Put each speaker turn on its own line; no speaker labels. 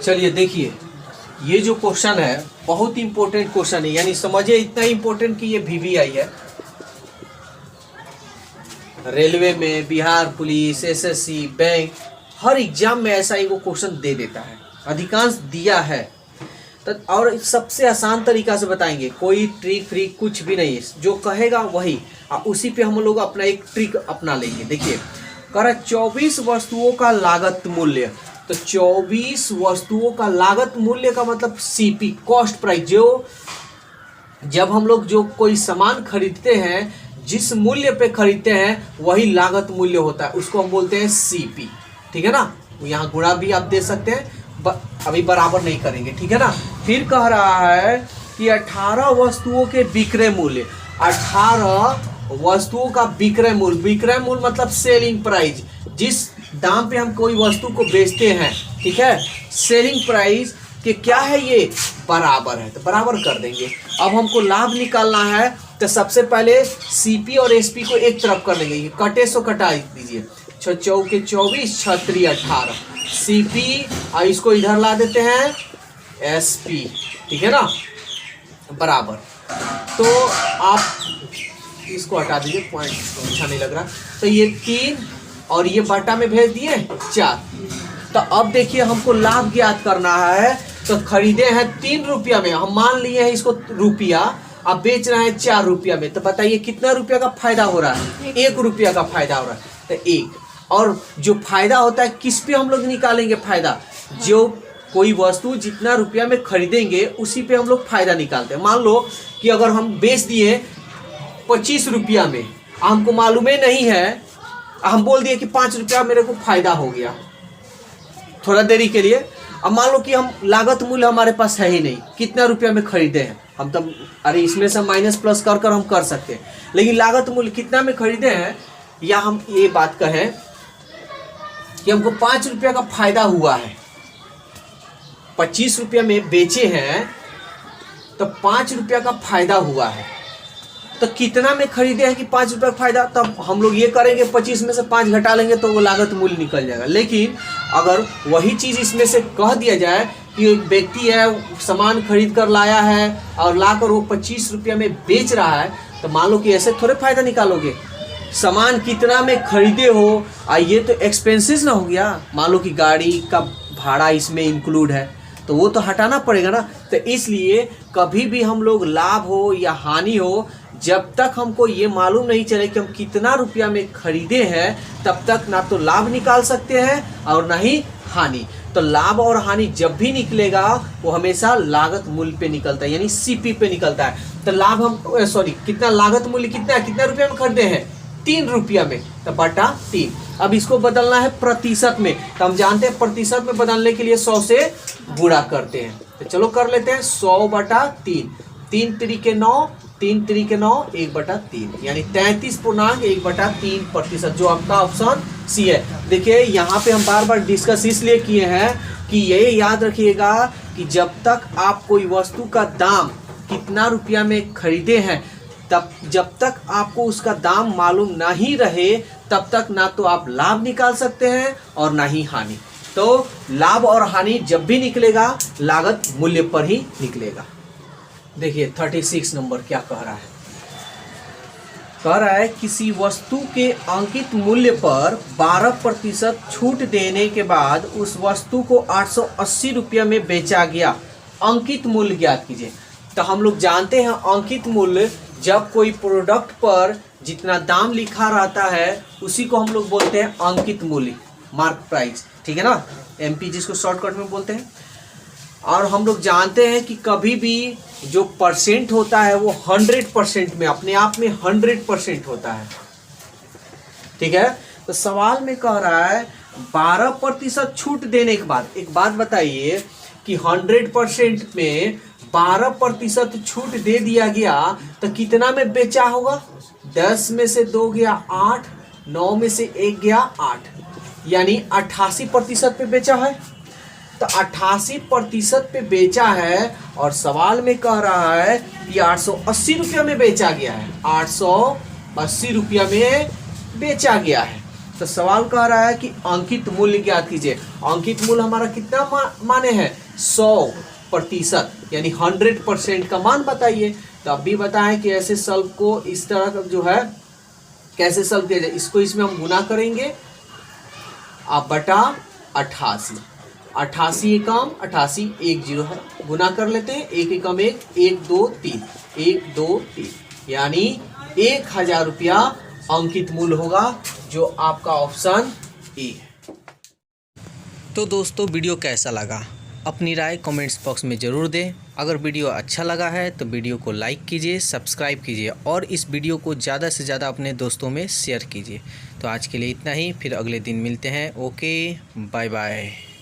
चलिए देखिए, ये जो क्वेश्चन है बहुत इंपॉर्टेंट क्वेश्चन है, यानी समझिए इतना इंपॉर्टेंट कि ये VVI है। रेलवे में, बिहार पुलिस, SSC, बैंक, हर एग्जाम में ऐसा ही वो क्वेश्चन दे देता है, अधिकांश दिया है। तो और सबसे आसान तरीका से बताएंगे, कोई ट्रिक फ्रिक कुछ भी नहीं है, जो कहेगा वही, उसी पे हम लोग अपना एक ट्रिक अपना लेंगे। देखिए कह रहा 24 वस्तुओं का लागत मूल्य, तो 24 वस्तुओं का लागत मूल्य का मतलब CP, कॉस्ट प्राइस। जो जब हम लोग जो कोई सामान खरीदते हैं, जिस मूल्य पे खरीदते हैं वही लागत मूल्य होता है, उसको हम बोलते हैं CP। ठीक है ना, यहाँ गुणा भी आप दे सकते हैं, अभी बराबर नहीं करेंगे, ठीक है ना। फिर कह रहा है कि 18 वस्तुओं के विक्रय मूल्य, 18 वस्तुओं का विक्रय मूल्य मतलब सेलिंग प्राइस, जिस दाम पे हम कोई वस्तु को बेचते हैं, ठीक है, सेलिंग प्राइस के क्या है, ये बराबर है, तो बराबर कर देंगे। अब हमको लाभ निकालना है, तो सबसे पहले CP और SP को एक तरफ कर लेंगे, कटे सो कटा दीजिए, 6 चौके 24, 6 18, CP और इसको इधर ला देते हैं SP, ठीक है ना, बराबर। तो आप इसको हटा दीजिए, पॉइंट अच्छा नहीं लग रहा, तो ये 3 और ये बटा में भेज दिए 4। तो अब देखिए हमको लाभ ज्ञात करना है, तो खरीदे हैं 3 रुपया में, हम मान लिए हैं इसको रुपया, अब बेच रहे हैं 4 रुपया में, तो बताइए कितना रुपया का फायदा हो रहा है, 1 रुपया का फायदा हो रहा है, तो 1। और जो फायदा होता है किस पे हम लोग निकालेंगे फायदा, जो कोई वस्तु जितना रुपया में खरीदेंगे उसी पे हम लोग फायदा निकालते हैं। मान लो कि अगर हम बेच दिए 25 रुपया में, हमको मालूम ही नहीं है, हम बोल दिए कि 5 रुपया मेरे को फायदा हो गया थोड़ा देरी के लिए। अब मान लो कि हम लागत मूल्य हमारे पास है ही नहीं, कितना रुपया में खरीदे हैं हम, तब अरे इसमें से माइनस प्लस कर कर हम कर सकते हैं, लेकिन लागत मूल्य कितना में खरीदे हैं, या हम ये बात कहें कि हमको 5 रुपया का फायदा हुआ है, 25 रुपया में बेचे हैं तो 5 रुपया का फायदा हुआ है, तो कितना में खरीदे हैं कि 5 रुपया का फायदा, तब हम लोग ये करेंगे 25 में से 5 घटा लेंगे तो वो लागत मूल्य निकल जाएगा। लेकिन अगर वही चीज़ इसमें से कह दिया जाए कि एक व्यक्ति है, सामान खरीद कर लाया है और लाकर वो 25 रुपया में बेच रहा है, तो मान लो कि ऐसे थोड़े फायदा निकालोगे, सामान कितना में खरीदे हो, ये तो एक्सपेंसेस ना हो गया, मान लो कि गाड़ी का भाड़ा इसमें इंक्लूड है, तो वो तो हटाना पड़ेगा ना। तो इसलिए कभी भी हम लोग लाभ हो या हानि हो, जब तक हमको ये मालूम नहीं चले कि हम कितना रुपया में खरीदे हैं, तब तक ना तो लाभ निकाल सकते हैं और ना ही हानि। तो लाभ और हानि जब भी निकलेगा वो हमेशा लागत मूल्य पे निकलता है, यानी CP पे निकलता है। तो लाभ हम कितना, लागत मूल्य कितना है, कितना रुपया में खरीदे हैं, 3 रुपया में, तो बटा 3। अब इसको बदलना है प्रतिशत में, तो हम जानते हैं प्रतिशत में बदलने के लिए 100 से गुणा करते हैं, तो चलो कर लेते हैं 100 बटा 3, 3 तरीके 9, 3 तरीके 9, 1 बटा 3, यानी 33.1/3%, जो आपका ऑप्शन C है। देखिए यहाँ पे हम बार बार डिस्कस इसलिए किए हैं कि ये याद रखिएगा कि जब तक आप कोई वस्तु का दाम कितना रुपया में खरीदे हैं, तब जब तक आपको उसका दाम मालूम नहीं रहे, तब तक ना तो आप लाभ निकाल सकते हैं और ना ही हानि। तो लाभ और हानि जब भी निकलेगा लागत मूल्य पर ही निकलेगा। देखिए 36 नंबर क्या कह रहा है, कह रहा है किसी वस्तु के अंकित मूल्य पर 12% छूट देने के बाद उस वस्तु को 880 रुपया में बेचा गया, अंकित मूल्य ज्ञात कीजिए। तो हम लोग जानते हैं अंकित मूल्य, जब कोई प्रोडक्ट पर जितना दाम लिखा रहता है उसी को हम लोग बोलते हैं अंकित मूल्य, मार्क प्राइस, ठीक है ना, MP जिसको शॉर्टकट में बोलते हैं। और हम लोग जानते हैं कि कभी भी जो परसेंट होता है वो 100% में, अपने आप में 100% होता है, ठीक है। तो सवाल में कह रहा है 12% छूट देने के बाद, एक बात बताइए कि 100% में 12% छूट दे दिया गया तो कितना में बेचा होगा, 10 में से 2 गया 8, 9 में से 1 गया 8, यानी 88% पे बेचा है। तो 88% पे बेचा है और सवाल में कह रहा है कि 880 रुपया में बेचा गया है, 880 रुपया में बेचा गया है। तो सवाल कह रहा है कि अंकित मूल्य ज्ञात कीजिए। अंकित मूल्य हमारा कितना माने है 100%, यानी 100% का मान बताइए। तो अब भी बताएं कि ऐसे सल्व को इस तरह का जो है कैसे सल्व किया जाए। इसको इसमें हम गुना करेंगे आप बटा 88, 88 एकम 88 1 0 है, गुना कर लेते हैं। 1 एकम 1, 1 2 3, 1 2 3, यानी 1000 रुपया अंकित मूल्य होगा, जो आपका ऑप्शन ए है। तो दोस्तों वीडियो कैसा लगा अपनी राय कमेंट्स बॉक्स में ज़रूर दें। अगर वीडियो अच्छा लगा है तो वीडियो को लाइक कीजिए, सब्सक्राइब कीजिए और इस वीडियो को ज़्यादा से ज़्यादा अपने दोस्तों में शेयर कीजिए। तो आज के लिए इतना ही, फिर अगले दिन मिलते हैं। Okay, bye bye.